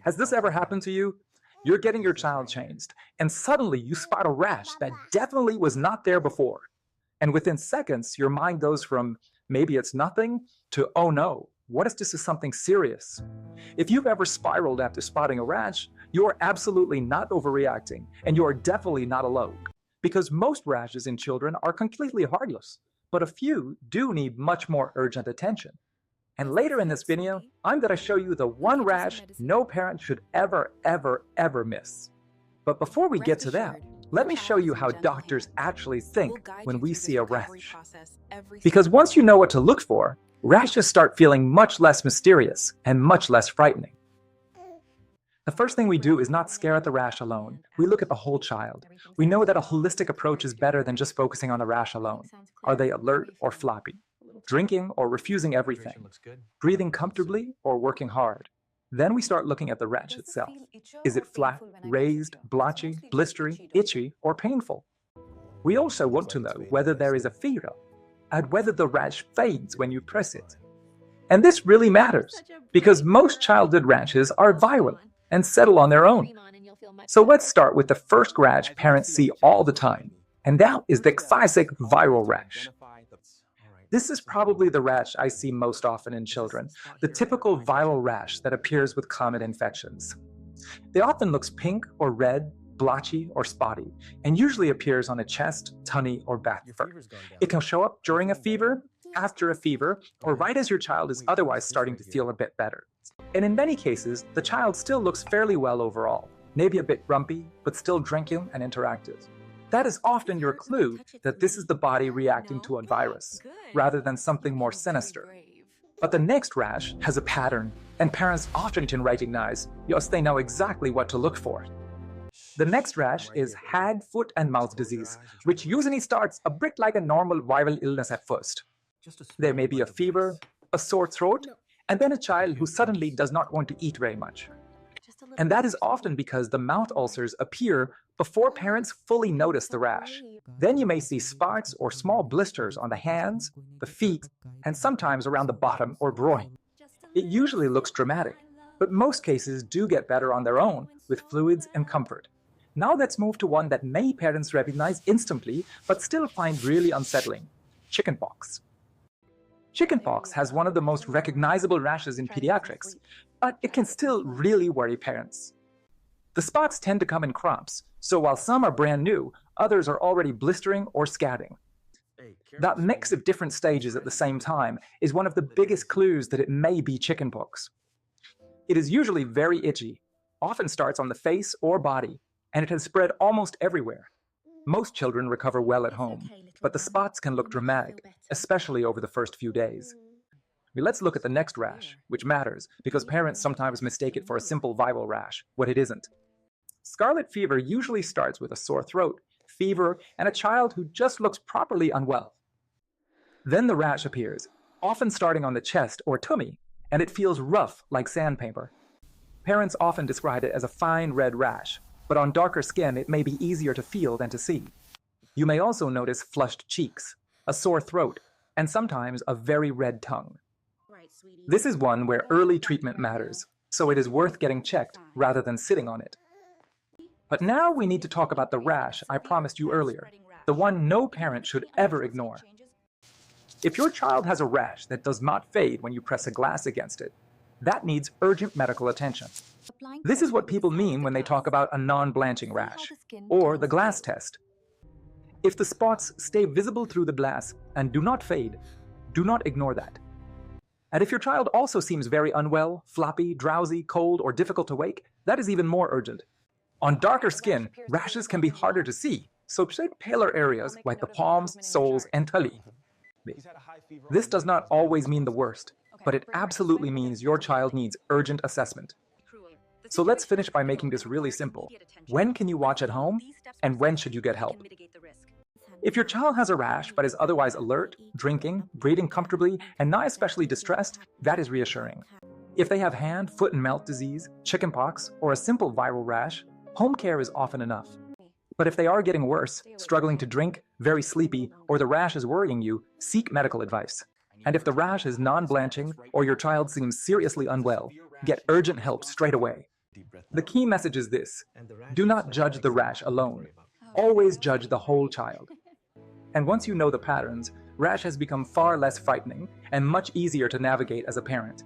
Has this ever happened to you? You're getting your child changed, and suddenly you spot a rash that definitely was not there before. And within seconds, your mind goes from, maybe it's nothing, to, oh no, what if this is something serious? If you've ever spiraled after spotting a rash, you are absolutely not overreacting, and you are definitely not alone. Because most rashes in children are completely harmless, but a few do need much more urgent attention. And later in this video, I'm going to show you the one rash no parent should ever miss. But before we get to that, let me show you how doctors actually think when we see a rash. Because once you know what to look for, rashes start feeling much less mysterious and much less frightening. The first thing we do is not stare at the rash alone. We look at the whole child. We know that a holistic approach is better than just focusing on the rash alone. Are they alert or floppy? Drinking or refusing everything? Breathing comfortably or working hard? Then we start looking at the rash itself. Is it flat, raised, blotchy, blistery, itchy, or painful? We also want to know whether there is a fever and whether the rash fades when you press it. And this really matters because most childhood rashes are viral and settle on their own. So let's start with the first rash parents see all the time, and that is the classic viral rash. This is probably the rash I see most often in children, the typical viral rash that appears with common infections. It often looks pink or red, blotchy or spotty, and usually appears on a chest, tummy, or back fur. It can show up during a fever, after a fever, or right as your child is otherwise starting to feel a bit better. And in many cases, the child still looks fairly well overall, maybe a bit grumpy, but still drinking and interactive. That is often your clue that this is the body reacting to a virus, rather than something more sinister. But the next rash has a pattern, and parents often can recognize, yes, they know exactly what to look for. The next rash is hand, foot, and mouth disease, which usually starts a bit like a normal viral illness at first. There may be a fever, a sore throat, and then a child who suddenly does not want to eat very much. And that is often because the mouth ulcers appear before parents fully notice the rash. Then you may see spots or small blisters on the hands, the feet, and sometimes around the bottom or groin. It usually looks dramatic, but most cases do get better on their own with fluids and comfort. Now let's move to one that many parents recognize instantly but still find really unsettling: chickenpox. Chickenpox has one of the most recognizable rashes in pediatrics, but it can still really worry parents. The spots tend to come in clumps, so while some are brand new, others are already blistering or scatting. That mix of different stages at the same time is one of the biggest clues that it may be chickenpox. It is usually very itchy, often starts on the face or body, and it has spread almost everywhere. Most children recover well at home, but the spots can look dramatic, especially over the first few days. Let's look at the next rash, which matters because parents sometimes mistake it for a simple viral rash, when it isn't. Scarlet fever usually starts with a sore throat, fever, and a child who just looks properly unwell. Then the rash appears, often starting on the chest or tummy, and it feels rough like sandpaper. Parents often describe it as a fine red rash, but on darker skin it may be easier to feel than to see. You may also notice flushed cheeks, a sore throat, and sometimes a very red tongue. This is one where early treatment matters, so it is worth getting checked rather than sitting on it. But now we need to talk about the rash I promised you earlier, the one no parent should ever ignore. If your child has a rash that does not fade when you press a glass against it, that needs urgent medical attention. This is what people mean when they talk about a non-blanching rash, or the glass test. If the spots stay visible through the glass and do not fade, do not ignore that. And if your child also seems very unwell, floppy, drowsy, cold, or difficult to wake, that is even more urgent. On darker skin, rashes can be harder to see, so check paler areas like the palms, soles, and tummy. This does not always mean the worst, but it absolutely means your child needs urgent assessment. So let's finish by making this really simple. When can you watch at home, and when should you get help? If your child has a rash but is otherwise alert, drinking, breathing comfortably, and not especially distressed, that is reassuring. If they have hand, foot, and mouth disease, chickenpox, or a simple viral rash, home care is often enough. But if they are getting worse, struggling to drink, very sleepy, or the rash is worrying you, seek medical advice. And if the rash is non-blanching or your child seems seriously unwell, get urgent help straight away. The key message is this: do not judge the rash alone. Always judge the whole child. And once you know the patterns, rash has become far less frightening and much easier to navigate as a parent.